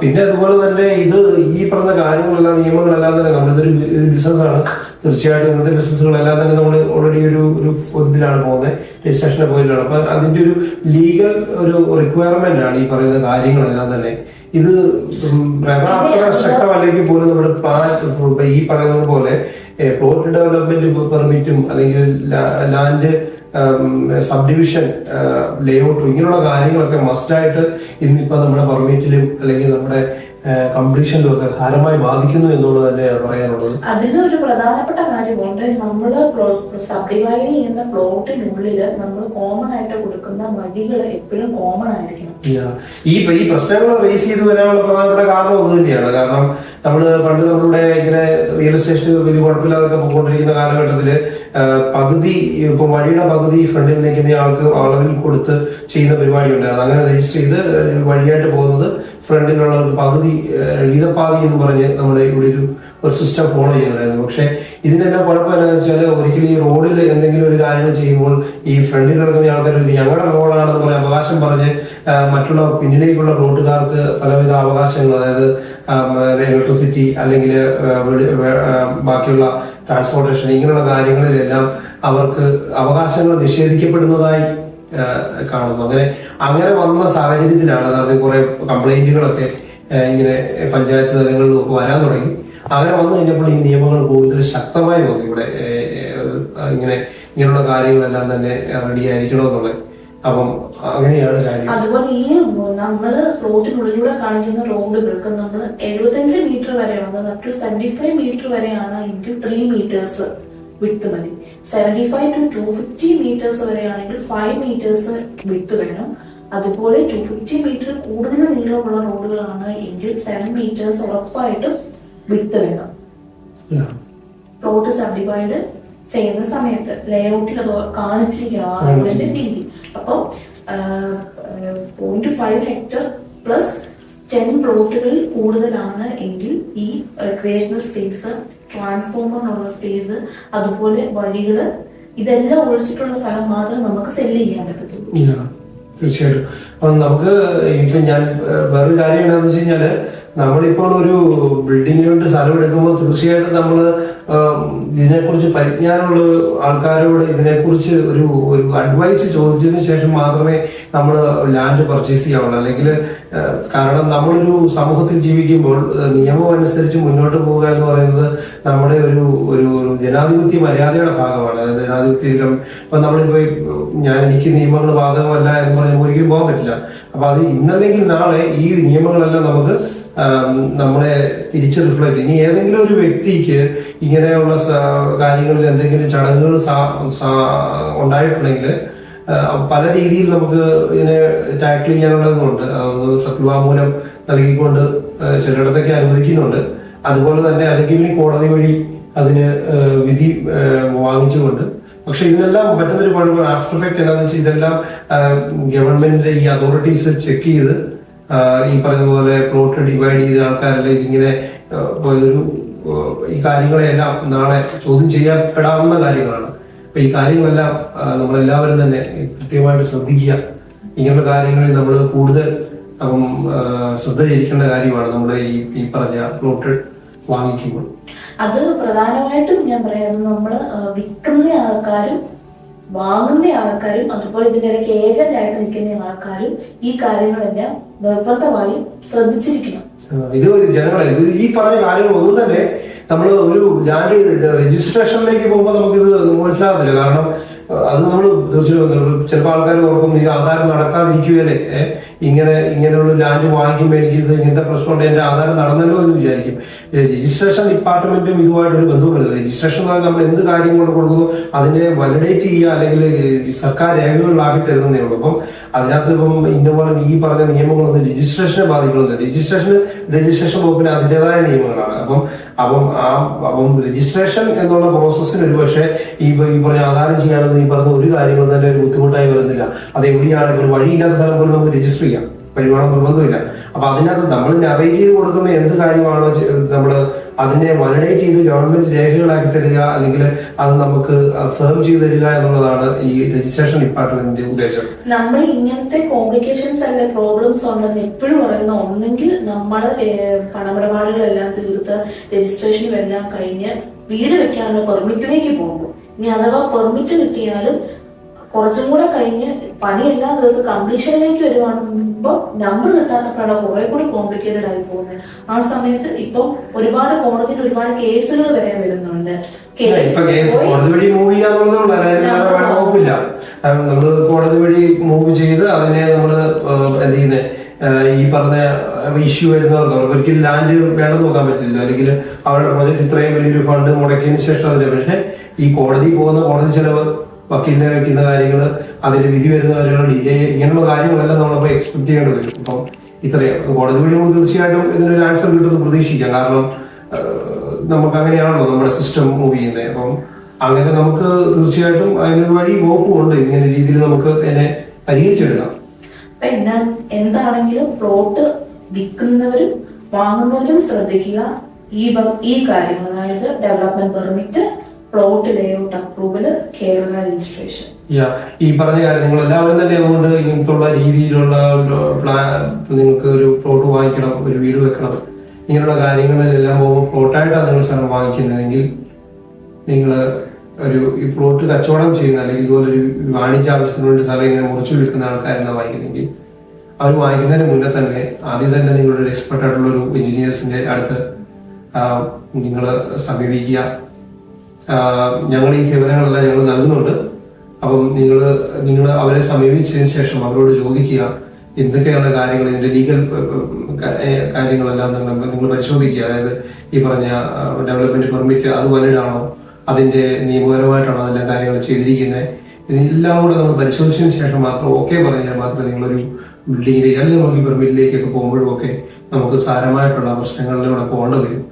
പിന്നെ അതുപോലെ തന്നെ ഇത് ഈ പറഞ്ഞ കാര്യങ്ങളെല്ലാം നിയമങ്ങളെല്ലാം തന്നെ നമ്മളിതൊരു ബിസിനസ്സാണ്. തീർച്ചയായിട്ടും ഇന്നത്തെ ബിസിനസ്സുകളെല്ലാം തന്നെ നമ്മൾ ഓൾറെഡി ഒരു ഇതിലാണ് പോകുന്നത്, രജിസ്ട്രേഷന്റെ പോയിന്റാണ്. അപ്പൊ അതിന്റെ ഒരു ലീഗൽ ഒരു റിക്വയർമെന്റ് ആണ് ഈ പറയുന്ന കാര്യങ്ങളെല്ലാം തന്നെ. ഇത് അത്ര ശക്തമല്ലെങ്കിൽ പോലും നമ്മുടെ ഈ പറയുന്നത് പോലെ പ്ലോട്ട് ഡെവലപ്മെന്റ് പെർമിറ്റും അല്ലെങ്കിൽ ലാൻഡ് സബ് ഡിവിഷൻ ലേഔട്ടും ഇങ്ങനെയുള്ള കാര്യങ്ങളൊക്കെ മസ്റ്റായിട്ട് ഇന്നിപ്പോ നമ്മുടെ പെർമിറ്റിലും അല്ലെങ്കിൽ നമ്മുടെ കംപ്ലീഷനിലും ഒക്കെ ഹാരമായി ബാധിക്കുന്നു എന്നുള്ളത് തന്നെയാണ് പറയാനുള്ളത്. അതിലൊരു പ്രധാനപ്പെട്ട കാര്യമുണ്ട്. നമ്മള് സബ് ഡിവൈഡ് ചെയ്യുന്ന പ്ലോട്ടിനുള്ളില് നമ്മൾ കോമൺ ആയിട്ട് കൊടുക്കുന്ന വഴികൾ എപ്പോഴും കോമൺ ആയിരിക്കണം. ഈ പ്രശ്നങ്ങൾ റേസ് ചെയ്ത് വരാനുള്ള പ്രധാനപ്പെട്ട കാരണം അത് തന്നെയാണ്. കാരണം പണ്ട് നമ്മളുടെ ഇങ്ങനെ റിയൽ എസ്റ്റേറ്റ് വലിയ കുഴപ്പമില്ലാതൊക്കെ പോയിക്കൊണ്ടിരിക്കുന്ന കാലഘട്ടത്തില് പകുതി ഇപ്പൊ വഴിയുടെ പകുതി ഫ്രണ്ടിൽ നിൽക്കുന്ന ആൾക്ക് അളവിൽ കൊടുത്ത് ചെയ്യുന്ന പരിപാടി ഉണ്ടായിരുന്നു. അങ്ങനെ രജിസ്റ്റർ ചെയ്ത് വഴിയായിട്ട് പോകുന്നത് ഫ്രണ്ടിലുള്ള പകുതി വീതപ്പാതി എന്ന് പറഞ്ഞ് നമ്മുടെ ഇവിടെ ഒരു സിസ്റ്റം ഫോളോ ചെയ്യുന്നുണ്ടായിരുന്നു. പക്ഷെ ഇതിനെല്ലാം കുഴപ്പം എന്താണെന്ന് വെച്ചാൽ ഒരിക്കലും ഈ റോഡിൽ എന്തെങ്കിലും ഒരു കാര്യങ്ങൾ ചെയ്യുമ്പോൾ ഈ ഫ്രണ്ടിൽ കിടക്കുന്ന ആൾക്കാർ ഞങ്ങളുടെ റോഡാണെന്ന് പറഞ്ഞ അവകാശം പറഞ്ഞ് മറ്റുള്ള പിന്നിലേക്കുള്ള റോഡുകാർക്ക് പലവിധ അവകാശങ്ങൾ, അതായത് ഇലക്ട്രിസിറ്റി അല്ലെങ്കിൽ ബാക്കിയുള്ള ട്രാൻസ്പോർട്ടേഷൻ ഇങ്ങനെയുള്ള കാര്യങ്ങളിലെല്ലാം അവർക്ക് അവകാശങ്ങൾ നിഷേധിക്കപ്പെടുന്നതായി കാണുന്നു. അങ്ങനെ വന്ന സാഹചര്യത്തിലാണ് അതായത് കുറെ കംപ്ലൈന്റുകളൊക്കെ ഇങ്ങനെ പഞ്ചായത്ത് തലങ്ങളിലൊക്കെ വരാൻ തുടങ്ങി. അങ്ങനെ വന്നു കഴിഞ്ഞപ്പോൾ ഈ നിയമങ്ങൾ കൂടുതൽ ശക്തമായി വന്നു. ഇവിടെ ഇങ്ങനെയുള്ള കാര്യങ്ങളെല്ലാം തന്നെ റെഡി ആയിരിക്കണമെന്നുള്ളത്. അപ്പം അങ്ങനെയാണ് കാര്യം. അതുപോലെ ഈ നമ്മള് റോഡിനുള്ളിലൂടെ കാണിക്കുന്ന റോഡുകൾക്ക് നമ്മൾ 75 മീറ്റർ വരെയാണ്, അപ് ടു 75 മീറ്റർ വരെയാണ് എങ്കിൽ 3 മീറ്റേഴ്സ് വിഡ്ത്ത് മതി. 75 to 250 മീറ്റേഴ്സ് വരെയാണെങ്കിൽ 5 മീറ്റേഴ്സ് വിഡ്ത്ത് വേണം. അതുപോലെ 250 മീറ്റർ കൂടുതൽ നീളമുള്ള റോഡുകളാണ് എങ്കിൽ 7 മീറ്റേഴ്സ് ഉറപ്പായിട്ടും വിഡ്ത്ത് വേണം. പ്ലോട്ട് സബ് ഡിവൈഡ് ചെയ്യുന്ന സമയത്ത് ലേഔട്ടിൽ അത് കാണിച്ചിരിക്കണം റോഡിന്റെ രീതി. അപ്പം 0.5 ഹെക്ടർ പ്ലസ് 10 പ്ലോട്ടുകളിൽ കൂടുതലാണ് എങ്കിൽ ഈ റിക്രിയേഷണൽ സ്പേസ്, ട്രാൻസ്ഫോമറിനുള്ള സ്പേസ്, അതുപോലെ വഴികള് ഇതെല്ലാം ഒഴിച്ചിട്ടുള്ള സ്ഥലം മാത്രമേ നമുക്ക് സെല്ല് ചെയ്യാൻ പറ്റത്തുള്ളൂ. തീർച്ചയായിട്ടും. അപ്പൊ നമുക്ക് ഇപ്പൊ ഞാൻ വേറൊരു കാര്യം എന്താണെന്ന് വെച്ച് കഴിഞ്ഞാല് നമ്മളിപ്പോൾ ഒരു ബിൽഡിങ്ങിന് വേണ്ടി സ്ഥലം എടുക്കുമ്പോൾ തീർച്ചയായിട്ടും നമ്മള് ഇതിനെക്കുറിച്ച് പരിജ്ഞാനമുള്ള ആൾക്കാരോട് ഇതിനെക്കുറിച്ച് ഒരു അഡ്വൈസ് ചോദിച്ചതിന് ശേഷം മാത്രമേ നമ്മൾ ലാൻഡ് പർച്ചേസ് ചെയ്യാവുള്ളൂ. അല്ലെങ്കിൽ കാരണം നമ്മളൊരു സമൂഹത്തിൽ ജീവിക്കുമ്പോൾ നിയമം അനുസരിച്ച് മുന്നോട്ട് പോവുക എന്ന് പറയുന്നത് നമ്മുടെ ഒരു ജനാധിപത്യ മര്യാദയുടെ ഭാഗമാണ്. അതായത് ജനാധിപത്യം ഇപ്പൊ നമ്മളിപ്പോ എനിക്ക് നിയമങ്ങൾ ബാധകമല്ല എന്ന് പറയുമ്പോൾ ഒരിക്കലും പോകാൻ പറ്റില്ല. അപ്പൊ അത് ഇന്നല്ലെങ്കിൽ നാളെ ഈ നിയമങ്ങളെല്ലാം നമുക്ക് നമ്മളെ തിരിച്ച് റിഫ്ലക്ട്. ഇനി ഏതെങ്കിലും ഒരു വ്യക്തിക്ക് ഇങ്ങനെയുള്ള കാര്യങ്ങളിൽ എന്തെങ്കിലും ചടങ്ങുകൾ ഉണ്ടായിട്ടുണ്ടെങ്കിൽ പല രീതിയിൽ നമുക്ക് ഇതിനെ ടാക്കിൾ ചെയ്യാനുള്ളതുകൊണ്ട് സത്യവാങ്മൂലം നൽകിക്കൊണ്ട് ചിലയിടത്തൊക്കെ അനുവദിക്കുന്നുണ്ട്. അതുപോലെ തന്നെ അല്ലെങ്കിൽ കോടതി വഴി അതിന് വിധി വാങ്ങിച്ചുകൊണ്ട്. പക്ഷെ ഇതിനെല്ലാം പറ്റുന്നൊരു കുഴപ്പം ആഫ്റ്റർ എഫക്ട് എന്താണെന്ന് വെച്ചാൽ ഇതെല്ലാം ഗവൺമെന്റിന്റെ ഈ അതോറിറ്റീസ് ചെക്ക് ചെയ്ത് ഈ പറഞ്ഞതുപോലെ പ്ലോട്ട് ഡിവൈഡ് ചെയ്ത ആൾക്കാരല്ല ഇതിങ്ങനെ ഈ കാര്യങ്ങളെല്ലാം നാളെ ചോദ്യം ചെയ്യപ്പെടാവുന്ന കാര്യങ്ങളാണ്. അപ്പൊ ഈ കാര്യങ്ങളെല്ലാം നമ്മളെല്ലാവരും തന്നെ കൃത്യമായിട്ട് ശ്രദ്ധിക്കുക. ഇങ്ങനെയുള്ള കാര്യങ്ങളിൽ നമ്മൾ കൂടുതൽ ശ്രദ്ധ ചെലുത്തേണ്ട കാര്യമാണ് നമ്മുടെ ഈ പറഞ്ഞ പ്ലോട്ട് വാങ്ങിക്കുമ്പോൾ. അത് പ്രധാനമായിട്ടും ഞാൻ പറയാം, നമ്മള് വിൽക്കുന്ന ആൾക്കാരും വാങ്ങുന്ന ആൾക്കാരും അതുപോലെ ഇതിനിടയ്ക്ക് ഏജന്റ് ആയിട്ട് നിൽക്കുന്ന ആൾക്കാരും ഈ കാര്യങ്ങളെല്ലാം നിർബന്ധമായും ശ്രദ്ധിച്ചിരിക്കണം. ഇത് ജനങ്ങളെ ഈ പറഞ്ഞ കാര്യങ്ങൾ ഒന്നും തന്നെ നമ്മൾ ഒരു ലാൻഡ് രജിസ്ട്രേഷനിലേക്ക് പോകുമ്പോൾ നമുക്കിത് മനസ്സിലാകത്തില്ല. കാരണം അത് നമ്മൾ തീർച്ചയായും ചിലപ്പോൾ ആൾക്കാർ ഓർക്കും ഈ ആധാരം നടക്കാതിരിക്കുകയല്ലേ, ഇങ്ങനെയുള്ള ലാൻഡ് വാങ്ങിക്കുമ്പോൾ എനിക്ക് ഇത് ഇങ്ങനത്തെ പ്രശ്നമുണ്ട്, എന്റെ ആധാരം നടന്നല്ലോ എന്ന് വിചാരിക്കും. രജിസ്ട്രേഷൻ ഡിപ്പാർട്ട്മെന്റും ഇതുമായിട്ട് ഒരു ബന്ധവുമില്ല. രജിസ്ട്രേഷൻ എന്ന് പറഞ്ഞാൽ നമ്മൾ എന്ത് കാര്യം കൊണ്ട് കൊടുക്കുന്നു അതിനെ വാലിഡേറ്റ് ചെയ്യുക, അല്ലെങ്കിൽ സർക്കാർ രേഖകളിലാക്കി തരുന്നതേ ഉള്ളൂ. അപ്പം അതിനകത്ത് ഇപ്പം ഇന്നപോലെ ഈ പറഞ്ഞ നിയമങ്ങളൊന്നും രജിസ്ട്രേഷനെ ബാധിക്കുന്നില്ല. രജിസ്ട്രേഷൻ വകുപ്പിന് അതിൻ്റെതായ നിയമങ്ങളാണ്. അപ്പം രജിസ്ട്രേഷൻ എന്നുള്ള പ്രോസസ്സിന് ഒരു പക്ഷേ ഈ പറഞ്ഞ ആധാരം ചെയ്യാനൊന്നും ഈ പറഞ്ഞ ഒരു കാര്യങ്ങളും തന്നെ ഒരു ബുദ്ധിമുട്ടായി വരുന്നില്ല. അത് എവിടെയാണെങ്കിലും വഴിയില്ലാത്ത സ്ഥലം പോലും നമുക്ക് രജിസ്റ്റർ ചെയ്യാം, വഴിവേണം നിർബന്ധമില്ല. അപ്പൊ അതിനകത്ത് നമ്മൾ നറേറ്റ് ചെയ്ത് കൊടുക്കുന്ന എന്ത് കാര്യമാണോ നമ്മൾ അതിനെ വാലിഡേറ്റ് ചെയ്ത് ഗവൺമെന്റ് രേഖകളാക്കി തരിക, അല്ലെങ്കിൽ അത് നമുക്ക് ഫേം ചെയ്ത് തരിക എന്നുള്ളതാണ് ഈ രജിസ്ട്രേഷൻ ഡിപ്പാർട്ട്മെന്റിന്റെ ഉദ്ദേശം. നമ്മൾ ഇങ്ങനത്തെ കോംപ്ലിക്കേഷൻസ് അല്ലെ പ്രോബ്ലംസ് ഉണ്ടെന്ന് എപ്പോഴും പറയുന്ന ഒന്നെങ്കിൽ നമ്മൾ പണമിടപാടുകളെല്ലാം തീർത്ത് രജിസ്ട്രേഷനും എല്ലാം കഴിഞ്ഞ് വീട് വെക്കാനുള്ള പെർമിറ്റിലേക്ക് പോകുമ്പോൾ, ഇനി അഥവാ പെർമിറ്റ് കിട്ടിയാലും കുറച്ചും കൂടെ കഴിഞ്ഞ് പണിയെല്ലാം തീർത്ത് കംപ്ലീഷനിലേക്ക് വരുവാണുമ്പോൾ നമ്പർ കിട്ടാത്തപ്പോഴാണ് കുറെ കൂടി കോംപ്ലിക്കേറ്റഡ് ആയി പോകുന്നത്. ആ സമയത്ത് ഇപ്പം ഒരുപാട് കോടതിയിൽ ഒരുപാട് കേസുകൾ വരെ വരുന്നുണ്ട്. കോടതി വഴി മൂവ് ചെയ്യാന്നുള്ളതുകൊണ്ട് കുഴപ്പമില്ല. നമ്മള് കോടതി വഴി മൂവ് ചെയ്ത് അതിനെ നമ്മള് എന്ത് ചെയ്യുന്നത്, ഈ പറഞ്ഞ ഇഷ്യൂ വരുന്നവർക്ക് ഒരിക്കലും ലാൻഡ് വേണമെന്ന് നോക്കാൻ പറ്റില്ല. അല്ലെങ്കിൽ അവരുടെ പ്രൊജക്ട് ഇത്രയും വലിയൊരു ഫണ്ട് മുടക്കിയതിനു ശേഷം അതിന്, പക്ഷെ ഈ കോടതി പോകുന്ന കോടതി ചെലവ്, വക്കീലിനെ വെക്കുന്ന കാര്യങ്ങൾ, അതിന്റെ വിധി വരുന്ന കാര്യങ്ങൾ, ഡിലേ, ഇങ്ങനെയുള്ള കാര്യങ്ങളെല്ലാം നമ്മളിപ്പോ എക്സ്പെക്ട് ചെയ്യേണ്ടി വരും. അപ്പം ഇത്രയും കോടതി വഴി നമുക്ക് തീർച്ചയായിട്ടും ഇതിനൊരു ആൻസർ കിട്ടുമെന്ന് പ്രതീക്ഷിക്കാം. കാരണം നമുക്ക് അങ്ങനെയാണല്ലോ നമ്മുടെ സിസ്റ്റം മൂവ് ചെയ്യുന്നത്. അപ്പം അങ്ങനെ നമുക്ക് തീർച്ചയായിട്ടും അതിനൊരു വഴി വകുപ്പുണ്ട്. ഇങ്ങനെ രീതിയിൽ നമുക്ക് അതിനെ പരിഹരിച്ചെടുക്കാം. എന്താണെങ്കിലും പ്ലോട്ട് വിൽക്കുന്നവരും വാങ്ങുന്നവരും ശ്രദ്ധിക്കുക ഈ കാര്യങ്ങൾ, അതായത് development permit, plot layout approval, Kerala registration. ഈ പറഞ്ഞ കാര്യം നിങ്ങൾ എല്ലാവരും തന്നെ അതുകൊണ്ട് ഇങ്ങനത്തുള്ള രീതിയിലുള്ള നിങ്ങൾക്ക് ഒരു പ്ലോട്ട് വാങ്ങിക്കണം, ഒരു വീട് വെക്കണം, ഇങ്ങനെയുള്ള കാര്യങ്ങളിലെല്ലാം പോകുമ്പോൾ പ്ലോട്ടായിട്ടാണ് നിങ്ങൾ സ്ഥലം വാങ്ങിക്കുന്നതെങ്കിൽ, നിങ്ങൾ ഈ പ്ലോട്ട് കച്ചവടം ചെയ്യുന്ന അല്ലെങ്കിൽ ഇതുപോലെ ഒരു വാണിജ്യ ആവശ്യത്തിന് വേണ്ടി സ്ഥലം ഇങ്ങനെ മുറിച്ചു വിൽക്കുന്ന ആൾക്കാരെന്നാണ് വാങ്ങിക്കുന്നെങ്കിൽ, അവർ വാങ്ങിക്കുന്നതിന് മുന്നേ തന്നെ ആദ്യം തന്നെ നിങ്ങളുടെ എക്സ്പെർട്ട് ആയിട്ടുള്ള ഒരു എഞ്ചിനീയേഴ്സിന്റെ അടുത്ത് നിങ്ങൾ സമീപിക്കുക. ഞങ്ങൾ ഈ സേവനങ്ങളെല്ലാം ഞങ്ങൾ നൽകുന്നുണ്ട്. അപ്പം നിങ്ങൾ അവരെ സമീപിച്ചതിന് ശേഷം അവരോട് ചോദിക്കുക എന്തൊക്കെയാണ് കാര്യങ്ങൾ, ഇതിന്റെ ലീഗൽ കാര്യങ്ങളെല്ലാം നിങ്ങൾ പരിശോധിക്കുക. അതായത് ഈ പറഞ്ഞ ഡെവലപ്മെന്റ് പെർമിറ്റ് അത് വാലിഡ് ആണോ, അതിന്റെ നിയമപരമായിട്ടാണോ അതെല്ലാം കാര്യങ്ങൾ ചെയ്തിരിക്കുന്നത്, ഇതെല്ലാം കൂടെ നമ്മൾ പരിശോധിച്ചതിന് ശേഷം മാത്രം ഓക്കെ പറഞ്ഞാൽ മാത്രമേ നിങ്ങളൊരു ബിൽഡിങ്ങിലേക്ക് അല്ലെങ്കിൽ നമുക്ക് ഈ പെർമിറ്റിലേക്കൊക്കെ പോകുമ്പോഴും ഒക്കെ നമുക്ക് സാരമായിട്ടുള്ള പ്രശ്നങ്ങളിലൂടെ പോകേണ്ടി വരും.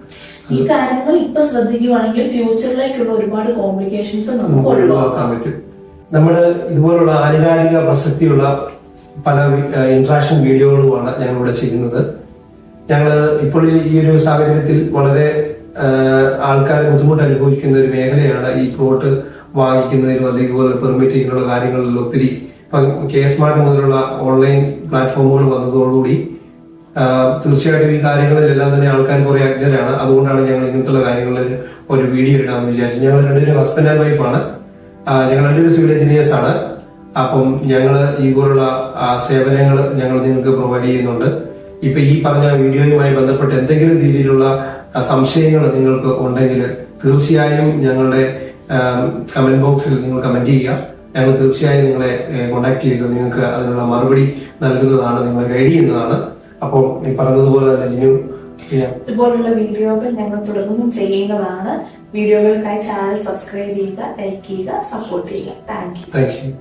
ഈ കാര്യങ്ങൾ ഇപ്പൊ ശ്രദ്ധിക്കുവാണെങ്കിൽ ഫ്യൂച്ചറിലേക്കുള്ള ഒരുപാട് കോംപ്ലിക്കേഷൻസ് നമുക്ക് ഒഴിവാക്കാൻ പറ്റും. നമ്മൾ ഇതുപോലുള്ള ആനുകാലിക പ്രസക്തിയുള്ള പല ഇന്ററാക്ഷൻ വീഡിയോകളുമാണ് ഞങ്ങൾ ഇവിടെ ചെയ്യുന്നത്. ഞങ്ങൾ ഇപ്പോൾ ഈ ഒരു സാഹചര്യത്തിൽ വളരെ ആൾക്കാർ ബുദ്ധിമുട്ട് അനുഭവിക്കുന്ന ഒരു മേഖലയാണ് ഈ പ്ലോട്ട് വാങ്ങിക്കുന്നതിനും അല്ലെങ്കിൽ ഇതുപോലെ പെർമിറ്റ് ചെയ്യുന്ന കാര്യങ്ങളിൽ ഒത്തിരി കെ-സ്മാർട്ട് മുതലുള്ള ഓൺലൈൻ പ്ലാറ്റ്ഫോമുകൾ വന്നതോടുകൂടി തീർച്ചയായിട്ടും ഈ കാര്യങ്ങളിലെല്ലാം തന്നെ ആൾക്കാർ കുറെ അജ്ഞരാണ്. അതുകൊണ്ടാണ് ഞങ്ങൾ ഇങ്ങനത്തെ കാര്യങ്ങളിൽ ഒരു വീഡിയോ ഇടാമെന്ന് വിചാരിച്ചു. ഞങ്ങൾ രണ്ടുപേരും ഹസ്ബൻഡ് ആൻഡ് വൈഫാണ്. ഞങ്ങൾ രണ്ടുപേരും സിവിൽ എഞ്ചിനീയേഴ്സ് ആണ്. അപ്പം ഞങ്ങൾ ഇതുപോലുള്ള സേവനങ്ങൾ ഞങ്ങൾ നിങ്ങൾക്ക് പ്രൊവൈഡ് ചെയ്യുന്നുണ്ട്. ഇപ്പൊ ഈ പറഞ്ഞ വീഡിയോയുമായി ബന്ധപ്പെട്ട് എന്തെങ്കിലും രീതിയിലുള്ള സംശയങ്ങൾ നിങ്ങൾക്ക് ഉണ്ടെങ്കിൽ തീർച്ചയായും ഞങ്ങളുടെ കമന്റ് ബോക്സിൽ നിങ്ങൾ കമന്റ് ചെയ്യുക. ഞങ്ങൾ തീർച്ചയായും നിങ്ങളെ കോൺടാക്ട് ചെയ്ത് നിങ്ങൾക്ക് അതിനുള്ള മറുപടി നൽകുന്നതാണ്, നിങ്ങളെ ഗൈഡ് ചെയ്യുന്നതാണ്. അപ്പോൾ ഈ പറഞ്ഞതുപോലെ തന്നെ ജിനു, ഇതുപോലുള്ള വീഡിയോകൾ ഞങ്ങൾ തുടർന്നും ചെയ്യുന്നതാണ്. വീഡിയോകൾക്കായി ചാനൽ സബ്സ്ക്രൈബ് ചെയ്യുക, ലൈക്ക് ചെയ്യുക, സപ്പോർട്ട് ചെയ്യുക. Thank you.